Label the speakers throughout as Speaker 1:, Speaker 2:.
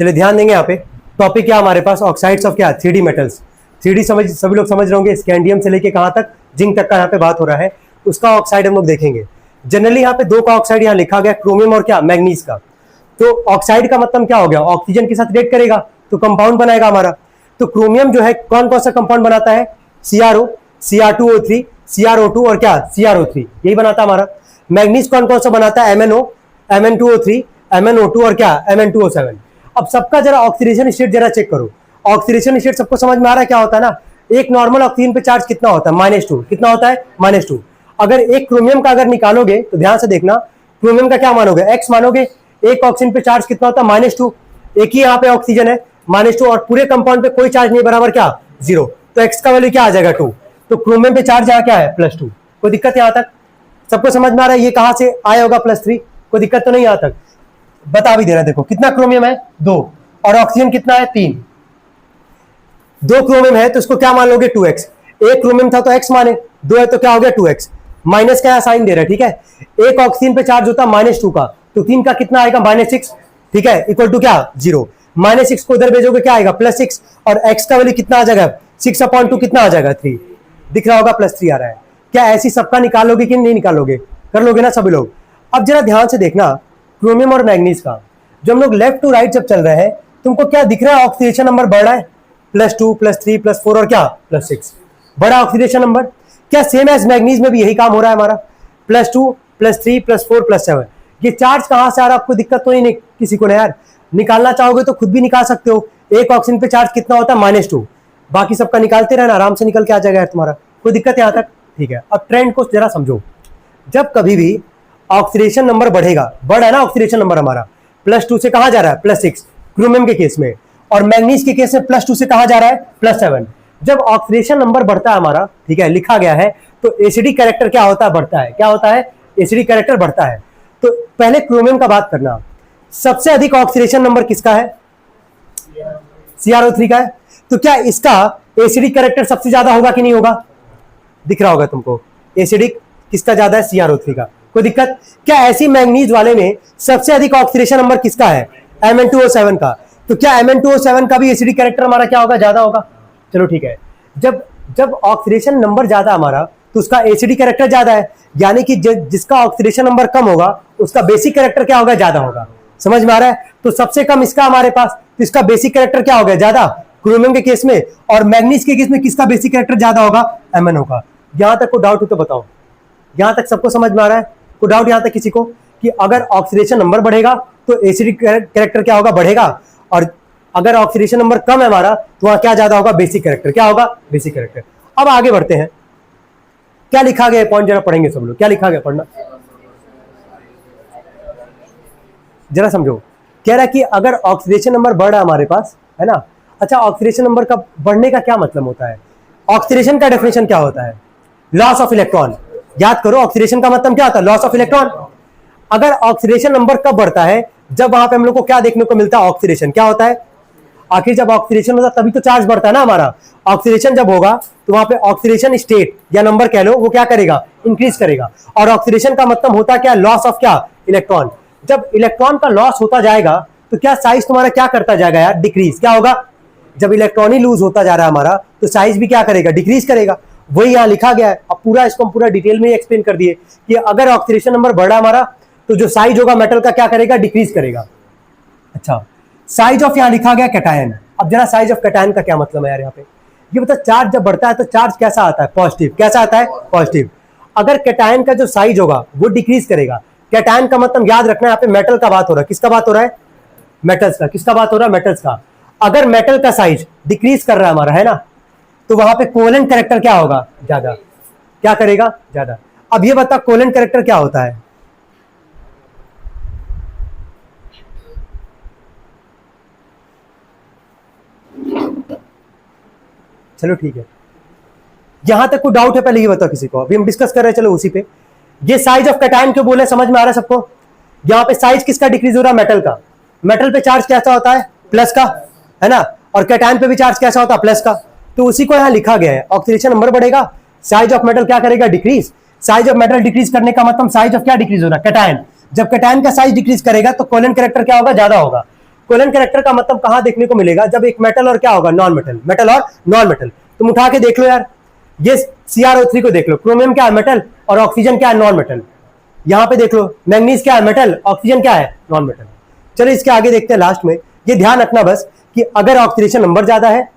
Speaker 1: चलिए ध्यान देंगे यहाँ पे। टॉपिक क्या हमारे पास, ऑक्साइड्स ऑफ क्या, 3D मेटल्स। 3D समझ सभी लोग समझ रहे होंगे, स्कैंडियम से लेके कहाँ तक, जिंक तक का यहाँ पे बात हो रहा है। उसका ऑक्साइड हम लोग देखेंगे। जनरली यहाँ पे दो का ऑक्साइड यहाँ लिखा गया, क्रोमियम और क्या, मैग्नीज का। तो ऑक्साइड का मतलब क्या हो गया, ऑक्सीजन के साथ रिएक्ट करेगा तो कंपाउंड बनाएगा हमारा। तो क्रोमियम जो है कौन कौन सा कंपाउंड बनाता है, CrO, Cr2O3, CrO2 और क्या, CrO3, यही बनाता है हमारा। मैग्नीज कौन कौन सा बनाता है, MnO, Mn2O3, MnO2 और क्या, Mn2O7। अब सबका जरा ऑक्सीडेशन स्टेट जरा चेक करो। ऑक्सीडेशन स्टेट सबको समझ में आ रहा है क्या होता है ना। एक नॉर्मल ऑक्सीजन पे चार्ज कितना होता है, -2। कितना होता है, -2। अगर एक क्रोमियम का अगर निकालोगे तो ध्यान से देखना, क्रोमियम का क्या मानोगे, x मानोगे। एक ऑक्सीजन पे चार्ज कितना होता है, -2। एक ही यहाँ पे ऑक्सीजन है, -2, और पूरे कंपाउंड पे कोई चार्ज नहीं, बराबर क्या, 0। तो x का वैल्यू क्या आ जाएगा, 2। तो क्रोमियम पे चार्ज यहाँ क्या है, +2। कोई दिक्कत यहाँ तक सबको समझ में आ रहा है, ये कहां से आया होगा +3, कोई दिक्कत तो नहीं यहाँ तक। बता भी दे रहा है, देखो कितना क्रोमियम है, 2, और ऑक्सीजन कितना है, 3। 2 क्रोमियम है तो इसको क्या मान लोगे, 2x। एक क्रोमियम था तो x माने, 2 है तो क्या हो गया, 2x। माइनस का साइन दे रहा है, ठीक है। एक ऑक्सीजन पे चार्ज होता है -2 का, तो 3 का कितना आएगा, -6, ठीक है, इक्वल टू क्या, 0। -6 को उधर भेजोगे क्या आएगा, +6, और x का वैल्यू कितना आ जाएगा, 6/2 कितना आ जाएगा, 3। दिख रहा होगा, +3 आ रहा है। क्या ऐसी सबका निकालोगे कि नहीं निकालोगे, कर लोगे ना सभी लोग। अब जरा ध्यान से देखना, क्रोमियम और मैग्नीज का जो हम लोग लेफ्ट टू राइट जब चल रहे हैं, तुमको क्या दिख रहा है, ऑक्सीडेशन नंबर बढ़ रहा है, +2, +3, +4 और क्या, +6, बड़ा ऑक्सीडेशन नंबर। क्या सेम एज मैग्नीज में भी यही काम हो रहा है हमारा, +2, +3, +4, +7। ये चार्ज कहां से आ रहा है, आपको दिक्कत तो नहीं किसी को ना यार, निकालना चाहोगे तो खुद भी निकाल सकते हो। एक ऑक्सीजन पे चार्ज कितना होता है, -2, बाकी सबका निकालते रहना, आराम से निकल के आ जाएगा यार तुम्हारा, कोई दिक्कत यहां तक, ठीक है। अब ट्रेंड को जरा समझो, जब कभी भी ऑक्सीडेशन नंबर बढ़ेगा, बढ़ है ना ऑक्सीडेशन नंबर हमारा, +2 से कहां जा रहा है, +6 क्रोमियम के केस में, और मैग्नीज के केस में +2 से कहां जा रहा है, +7। जब ऑक्सीडेशन नंबर बढ़ता है हमारा, ठीक है, लिखा गया है, तो एसिडिक कैरेक्टर क्या होता है, बढ़ता है। क्या होता है, एसिडिक कैरेक्टर बढ़ता है। तो पहले क्रोमियम का बात करना, सबसे अधिक ऑक्सीडेशन नंबर किसका है, CrO3 का है। तो क्या इसका एसिडिक कैरेक्टर सबसे ज्यादा होगा कि नहीं होगा, दिख रहा होगा तुमको, एसिडिक किसका ज्यादा है, CrO3 का। कोई दिक्कत, क्या ऐसी मैग्नीज वाले में सबसे अधिक ऑक्सीडेशन नंबर किसका है, Mn2O7 का। तो क्या Mn2O7 का भी एसिडिक कैरेक्टर हमारा क्या होगा, ज्यादा होगा। चलो ठीक है, जब ऑक्सीडेशन नंबर ज्यादा हमारा, तो उसका एसिडिक कैरेक्टर ज्यादा है, यानी कि जिसका ऑक्सीडेशन नंबर कम होगा उसका बेसिक कैरेक्टर क्या होगा, ज्यादा होगा। समझ में आ रहा है। तो सबसे कम इसका हमारे पास, तो इसका बेसिक कैरेक्टर क्या हो गया, ज्यादा, क्रोमियम के केस में। और मैग्नीज के केस में किसका बेसिक कैरेक्टर ज्यादा होगा, MnO का। यहां तक को डाउट हो तो बताओ, यहां तक सबको समझ में आ रहा है, कोई डाउट यहां तक किसी को, कि अगर ऑक्सीडेशन नंबर बढ़ेगा तो एसिडिक कैरेक्टर क्या होगा, बढ़ेगा, और अगर ऑक्सीडेशन नंबर कम है हमारा तो वहां क्या ज्यादा होगा, बेसिक कैरेक्टर क्या होगा, बेसिक कैरेक्टर। अब आगे बढ़ते हैं, क्या लिखा गया पॉइंट जरा पढ़ेंगे सब लोग, क्या लिखा गया, पढ़ना जरा समझो। कह रहा है कि अगर ऑक्सीडेशन नंबर बढ़ रहा है हमारे पास, है ना। अच्छा, ऑक्सीडेशन नंबर का बढ़ने का क्या मतलब होता है, ऑक्सीडेशन का डेफिनेशन क्या होता है, लॉस ऑफ इलेक्ट्रॉन। याद करो, ऑक्सीडेशन का मतलब क्या होता है, लॉस ऑफ इलेक्ट्रॉन। अगर ऑक्सीडेशन नंबर कब बढ़ता है, जब वहां पे हम लोग को क्या देखने को मिलता है, ऑक्सीडेशन। क्या होता है, आखिर जब ऑक्सीडेशन होता है तभी तो चार्ज बढ़ता है ना हमारा। ऑक्सीडेशन जब होगा तो वहां पे ऑक्सीडेशन स्टेट या नंबर कह लो, वो क्या करेगा, इंक्रीज करेगा। और ऑक्सीडेशन का मतलब होता है क्या, लॉस ऑफ क्या, इलेक्ट्रॉन। जब इलेक्ट्रॉन का लॉस होता जाएगा तो क्या साइज तुम्हारा क्या करता जाएगा यार, डिक्रीज। क्या होगा, जब इलेक्ट्रॉन ही लूज होता जा रहा है हमारा, तो साइज भी क्या करेगा, डिक्रीज करेगा। वही यहाँ लिखा गया है। अब पूरा इसको हम पूरा डिटेल में एक्सप्लेन कर दिए कि अगर ऑक्सीडेशन नंबर बढ़ा हमारा, तो जो साइज होगा मेटल का क्या करेगा, डिक्रीज करेगा। अच्छा, साइज ऑफ यहाँ लिखा गया कैटायन। अब जरा साइज ऑफ कैटायन का क्या मतलब है यार यहाँ पे, ये बता, चार्ज जब बढ़ता है तो चार्ज कैसा आता है, पॉजिटिव। कैसा आता है, पॉजिटिव। अगर कैटायन का जो साइज होगा वो डिक्रीज करेगा। कैटायन का मतलब याद रखना, यहाँ पे मेटल का बात हो रहा है, किसका बात हो रहा है, मेटल्स का। किसका बात हो रहा है, मेटल्स का। अगर मेटल का साइज डिक्रीज कर रहा है हमारा, है ना, तो वहां पे कोवेलेंट कैरेक्टर क्या होगा, ज्यादा। क्या करेगा, ज्यादा। अब ये बता, कोवेलेंट कैरेक्टर क्या होता है, चलो ठीक है, यहां तक कोई डाउट है, पहले ये बताओ किसी को, अभी हम डिस्कस कर रहे हैं, चलो उसी पे। ये साइज ऑफ कैटायन क्यों बोले, समझ में आ रहा है सबको। यहाँ पे साइज किसका डिक्रीज हो रहा है, मेटल का। मेटल पे चार्ज कैसा होता है, प्लस का, है ना, और कैटायन पे भी चार्ज कैसा होता है, प्लस का। तो उसी को यहाँ लिखा गया है, ऑक्सीडेशन नंबर बढ़ेगा, साइज ऑफ मेटल क्या करेगा, decrease. Size of metal decrease करने का मतलब साइज ऑफ क्या डिक्रीज हो रहा है, कैटायन। जब कैटायन का साइज डिक्रीज करेगा तो कोवेलेंट कैरेक्टर क्या होगा, ज्यादा होगा। कोलन कैरेक्टर का मतलब कहां देखने को मिलेगा, जब एक मेटल और क्या होगा, नॉन मेटल, मेटल और नॉन मेटल। तुम उठा के देख लो यार, ये CrO3 को देख लो, क्रोमियम क्या है, मेटल, और ऑक्सीजन क्या है, नॉन मेटल। यहां पे देख लो, मैंगनीज क्या है, मेटल, ऑक्सीजन क्या है, नॉन मेटल। चलो इसके आगे देखते हैं लास्ट में। ये ध्यान रखना बस कि अगर ऑक्सीडेशन नंबर ज्यादा है,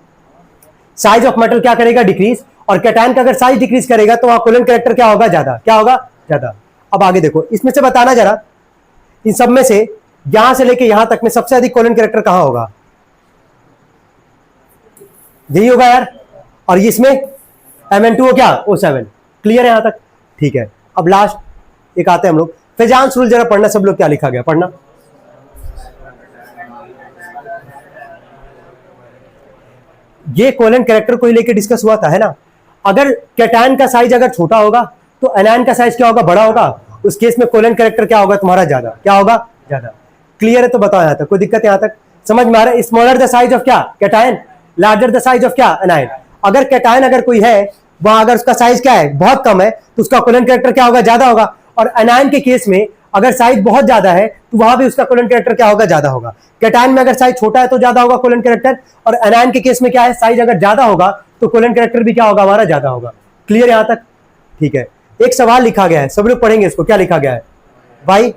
Speaker 1: साइज ऑफ मेटल क्या करेगा, डिक्रीज, और कैटायन का अगर साइज डिक्रीज करेगा तो वहां कोलन कैरेक्टर क्या होगा, ज्यादा, क्या होगा, ज्यादा। अब आगे देखो, इसमें से बताना जरा, इन सब में से यहां से लेके यहां तक में सबसे अधिक कोलन कैरेक्टर कहां होगा, यही होगा यार। और इसमें Mn2O क्या, O7। क्लियर है यहां तक, ठीक है। अब लास्ट एक आते हैं हम लोग, फेजांस रूल जरा पढ़ना सब लोग, क्या लिखा गया पढ़ना। ये कोलन कैरेक्टर को ही लेके डिस्कस हुआ था, है ना। अगर कैटायन का साइज अगर छोटा होगा तो एनायन का साइज क्या होगा, बड़ा होगा। उस केस में कोलन कैरेक्टर क्या होगा तुम्हारा, ज्यादा, क्या होगा, ज्यादा। क्लियर है तो बताओ यहां तक, कोई दिक्कत यहां तक समझ में आ रहा है। स्मॉलर द साइज ऑफ क्या, cation, larger the size of क्या, एनायन। अगर कैटायन अगर कोई है वहां, अगर उसका साइज क्या है, बहुत कम है, तो उसका कोलन कैरेक्टर क्या होगा, ज्यादा होगा। और एनायन के केस में अगर साइज बहुत ज्यादा है तो वहां भी उसका कोलन कैरेक्टर क्या होगा, ज्यादा होगा। कैटायन में अगर साइज छोटा है तो ज्यादा होगा कोलन कैरेक्टर, और एनायन के केस में क्या है, साइज अगर ज्यादा होगा तो कोलन कैरेक्टर भी क्या होगा, हमारा ज्यादा होगा। क्लियर यहां तक, ठीक है। एक सवाल लिखा गया है, सब लोग पढ़ेंगे इसको, क्या लिखा गया है भाई,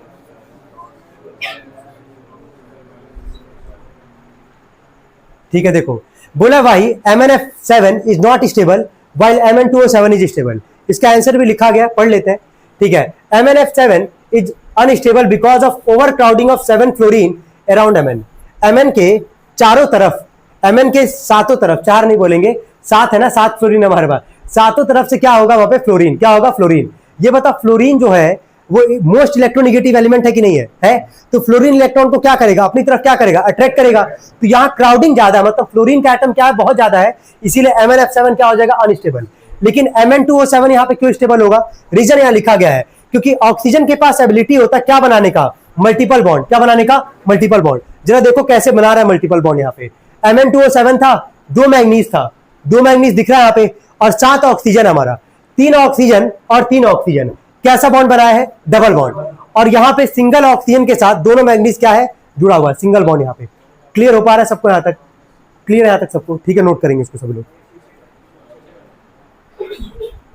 Speaker 1: ठीक है। देखो बोला भाई MnF7 is not stable while Mn2O7 is stable. इसका आंसर भी लिखा गया, पढ़ लेते हैं, ठीक है। MnF7 is unstable because of over crowding of 7 fluorine around Mn। Mn के चारों तरफ, Mn के सातों तरफ, चार नहीं बोलेंगे, 7 है ना, 7 फ्लोरीन हमारे पास, सातों तरफ से क्या होगा वहां पे, फ्लोरीन, क्या होगा, फ्लोरीन। ये बता, फ्लोरीन जो है वो मोस्ट इलेक्ट्रोनिगेटिव एलिमेंट है कि नहीं है, तो फ्लोरीन इलेक्ट्रॉन को क्या करेगा, अपनी तरफ क्या करेगा, अट्रैक्ट करेगा। तो यहाँ क्राउडिंग ज्यादा है, मतलब फ्लोरीन का एटम क्या है, बहुत ज्यादा है, इसीलिए MnF7 क्या हो जाएगा, अनस्टेबल। लेकिन Mn2O7 यहाँ पे क्यों स्टेबल होगा, रीजन यहाँ लिखा गया है, क्योंकि ऑक्सीजन के पास एबिलिटी होता है क्या बनाने का, मल्टीपल बॉन्ड, क्या बनाने का, मल्टीपल बॉन्ड। जरा देखो कैसे बना रहा है मल्टीपल बॉन्ड। यहाँ पे Mn2O7 था, 2 मैंगनीज था, 2 मैंगनीज दिख रहा है यहाँ पे, और 7 ऑक्सीजन हमारा, 3 ऑक्सीजन और 3 ऑक्सीजन, कैसा बॉन्ड बनाया है, डबल बॉन्ड। और यहाँ पे सिंगल ऑक्सीजन के साथ दोनों मैंगनीज क्या है, जुड़ा हुआ है, सिंगल बॉन्ड यहाँ पे। क्लियर हो पा रहा है सबको यहाँ तक, क्लियर है यहाँ तक सबको, ठीक है, नोट करेंगे इसको सब लोग।